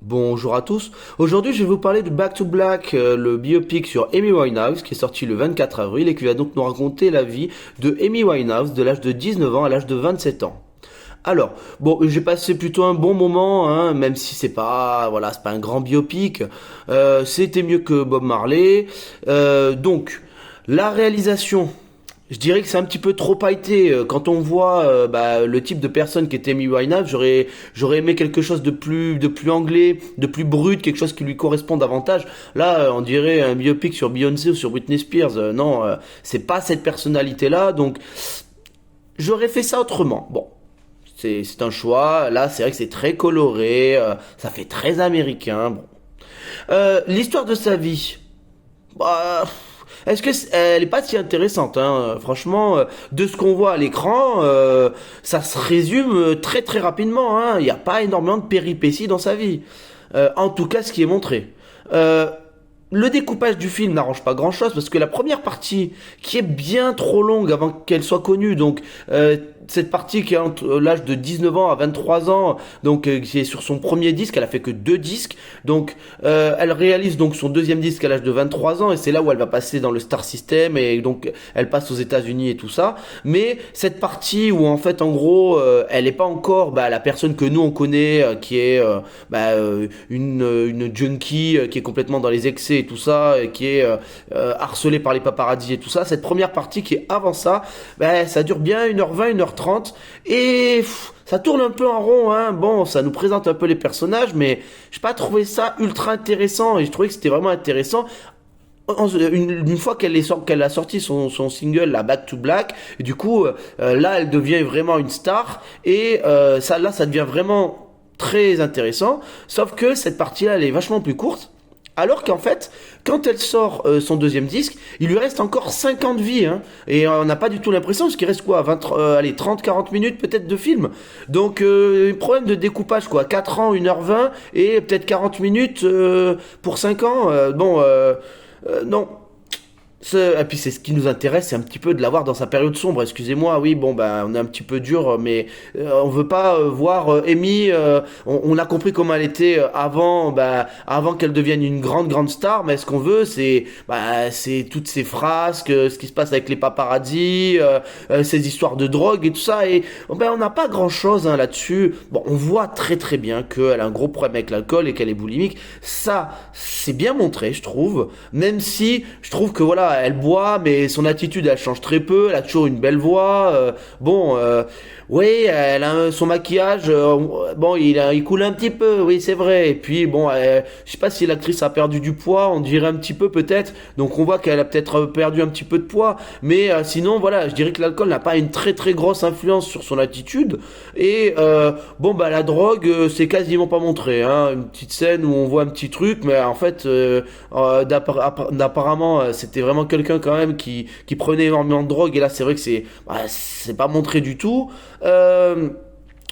Bonjour à tous. Aujourd'hui, je vais vous parler de Back to Black, le biopic sur Amy Winehouse, qui est sorti le 24 avril et qui va donc nous raconter la vie de Amy Winehouse de l'âge de 19 ans à l'âge de 27 ans. Alors, bon, j'ai passé plutôt un bon moment, hein, même si c'est pas un grand biopic. C'était mieux que Bob Marley. Donc, la réalisation. Je dirais que c'est un petit peu trop hypé. Quand on voit le type de personne qui était Amy Winehouse, j'aurais aimé quelque chose de plus anglais, de plus brut, quelque chose qui lui correspond davantage. Là, on dirait un biopic sur Beyoncé ou sur Britney Spears. Non, c'est pas cette personnalité-là, donc j'aurais fait ça autrement. Bon, c'est un choix. Là, c'est vrai que c'est très coloré, ça fait très américain. Bon. L'histoire de sa vie. Bah, elle est pas si intéressante, hein. Franchement, de ce qu'on voit à l'écran, ça se résume très très rapidement, hein. Il n'y a pas énormément de péripéties dans sa vie. En tout cas, ce qui est montré. Euh, le découpage du film n'arrange pas grand chose parce que la première partie, qui est bien trop longue avant qu'elle soit connue, donc cette partie qui est entre l'âge de 19 ans à 23 ans, donc qui est sur son premier disque, elle a fait que deux disques, donc elle réalise donc son deuxième disque à l'âge de 23 ans et c'est là où elle va passer dans le Star System et donc elle passe aux États-Unis et tout ça. Mais cette partie où en fait en gros elle est pas encore la personne que nous on connaît, qui est une junkie qui est complètement dans les excès et tout ça, et qui est harcelée par les paparazzis et tout ça. Cette première partie qui est avant ça, ça dure bien 1h20, 1h30 et ça tourne un peu en rond, hein. Bon, ça nous présente un peu les personnages, mais j'ai pas trouvé ça ultra intéressant et je trouvais que c'était vraiment intéressant. Une fois qu'elle a sorti son single, la Back to Black, et du coup, là, elle devient vraiment une star et ça devient vraiment très intéressant. Sauf que cette partie-là, elle est vachement plus courte. Alors qu'en fait, quand elle sort son deuxième disque, il lui reste encore 5 ans de vie, hein. Et on n'a pas du tout l'impression, parce qu'il reste quoi, 30, 40 minutes peut-être de film. Donc, problème de découpage, quoi. 4 ans, 1h20, et peut-être 40 minutes pour 5 ans. Non. Et puis c'est ce qui nous intéresse, c'est un petit peu de l'avoir dans sa période sombre. Excusez-moi, oui, bon, on est un petit peu dur, mais on veut pas voir Amy. On a compris comment elle était avant qu'elle devienne une grande star. Mais ce qu'on veut, c'est toutes ces frasques, ce qui se passe avec les paparazzis, ces histoires de drogue et tout ça. Et on n'a pas grand-chose, hein, là-dessus. Bon, on voit très bien qu'elle a un gros problème avec l'alcool et qu'elle est boulimique. Ça, c'est bien montré, je trouve. Même si je trouve que voilà, elle boit, mais son attitude, elle change très peu. Elle a toujours une belle voix. Oui, elle a son maquillage. Il coule un petit peu. Oui, c'est vrai. Et puis bon, je sais pas si l'actrice a perdu du poids. On dirait un petit peu peut-être. Donc on voit qu'elle a peut-être perdu un petit peu de poids. Mais sinon, voilà, je dirais que l'alcool n'a pas une très grosse influence sur son attitude. Et la drogue, c'est quasiment pas montré, hein. Une petite scène où on voit un petit truc, mais en fait, apparemment, c'était vraiment quelqu'un quand même qui prenait énormément de drogue. Et là, c'est vrai que c'est pas montré du tout.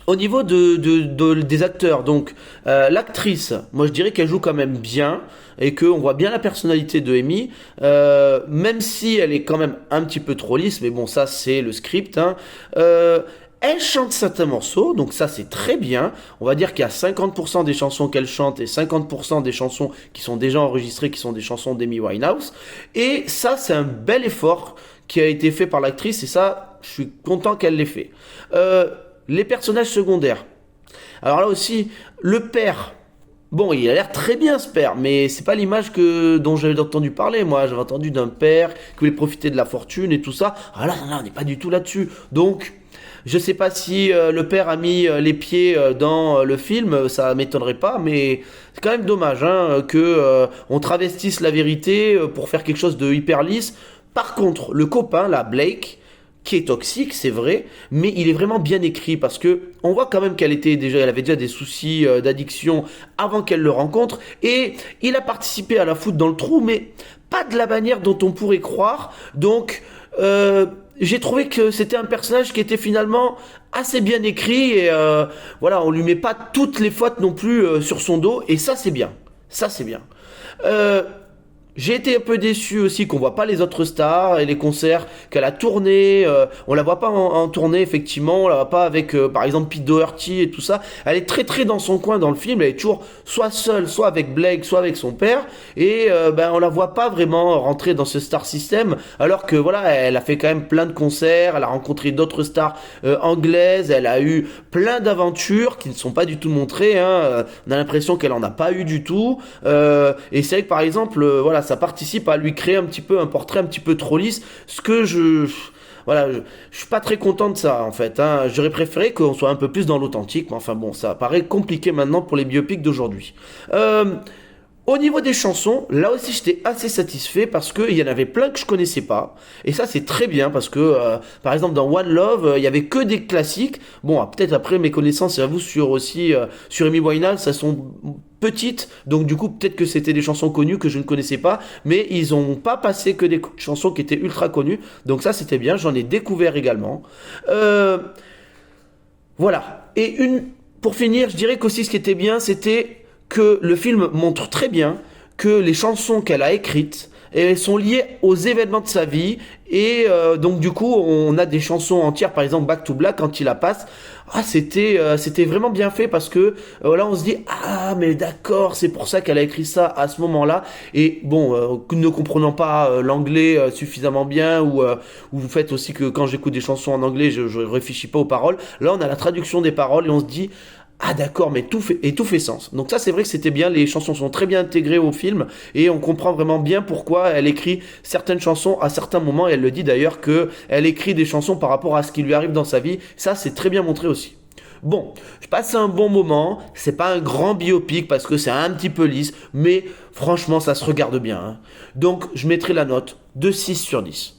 Au niveau des acteurs, donc l'actrice, moi je dirais qu'elle joue quand même bien et qu'on voit bien la personnalité de Amy, même si elle est quand même un petit peu trop lisse, mais bon, ça c'est le script, hein. Elle chante certains morceaux, donc ça c'est très bien. On va dire qu'il y a 50% des chansons qu'elle chante et 50% des chansons qui sont déjà enregistrées, qui sont des chansons d'Amy Winehouse. Et ça c'est un bel effort qui a été fait par l'actrice et ça, je suis content qu'elle l'ait fait. Les personnages secondaires. Alors là aussi, le père. Bon, il a l'air très bien ce père, mais c'est pas l'image dont j'avais entendu parler. Moi, j'avais entendu d'un père qui voulait profiter de la fortune et tout ça. Ah là, on n'est pas du tout là-dessus. Donc, je sais pas si le père a mis les pieds dans le film, ça m'étonnerait pas, mais c'est quand même dommage, hein, que on travestisse la vérité pour faire quelque chose de hyper lisse. Par contre, le copain, là, Blake, qui est toxique, c'est vrai, mais il est vraiment bien écrit parce que on voit quand même elle avait déjà des soucis d'addiction avant qu'elle le rencontre et il a participé à la foudre dans le trou, mais pas de la manière dont on pourrait croire. Donc, j'ai trouvé que c'était un personnage qui était finalement assez bien écrit et on lui met pas toutes les fautes non plus sur son dos et ça c'est bien. Ça c'est bien. J'ai été un peu déçu aussi qu'on voit pas les autres stars et les concerts qu'elle a tourné. On la voit pas en tournée effectivement. On la voit pas avec par exemple Pete Doherty et tout ça. Elle est très très dans son coin dans le film. Elle est toujours soit seule, soit avec Blake, soit avec son père. Et ben on la voit pas vraiment rentrer dans ce star system. Alors que voilà, elle a fait quand même plein de concerts. Elle a rencontré d'autres stars anglaises. Elle a eu plein d'aventures qui ne sont pas du tout montrées. Hein. On a l'impression qu'elle en a pas eu du tout. Et c'est vrai que par exemple, voilà, ça participe à lui créer un petit peu un portrait un petit peu trop lisse, ce que voilà, je suis pas très content de ça en fait. Hein. J'aurais préféré qu'on soit un peu plus dans l'authentique, mais enfin bon, ça paraît compliqué maintenant pour les biopics d'aujourd'hui. Au niveau des chansons, là aussi j'étais assez satisfait parce qu'il y en avait plein que je connaissais pas. Et ça c'est très bien parce que par exemple dans One Love, il y avait que des classiques. Bon, peut-être après mes connaissances, j'avoue, sur aussi sur Amy Winehouse, elles sont petites. Donc du coup peut-être que c'était des chansons connues que je ne connaissais pas. Mais ils ont pas passé que des chansons qui étaient ultra connues. Donc ça c'était bien, j'en ai découvert également. Voilà. Pour finir, je dirais qu'aussi ce qui était bien, c'était que le film montre très bien que les chansons qu'elle a écrites elles sont liées aux événements de sa vie et donc du coup on a des chansons entières, par exemple Back to Black quand il la passe, c'était vraiment bien fait parce que là on se dit ah mais d'accord, c'est pour ça qu'elle a écrit ça à ce moment-là. Et bon, ne comprenant pas l'anglais suffisamment bien ou vous faites aussi que quand j'écoute des chansons en anglais je réfléchis pas aux paroles, là on a la traduction des paroles et on se dit ah d'accord, mais tout fait sens. Donc ça c'est vrai que c'était bien, les chansons sont très bien intégrées au film et on comprend vraiment bien pourquoi elle écrit certaines chansons à certains moments et elle le dit d'ailleurs que elle écrit des chansons par rapport à ce qui lui arrive dans sa vie. Ça c'est très bien montré aussi. Bon, je passe un bon moment, c'est pas un grand biopic parce que c'est un petit peu lisse, mais franchement ça se regarde bien. Hein. Donc je mettrai la note de 6 sur 10.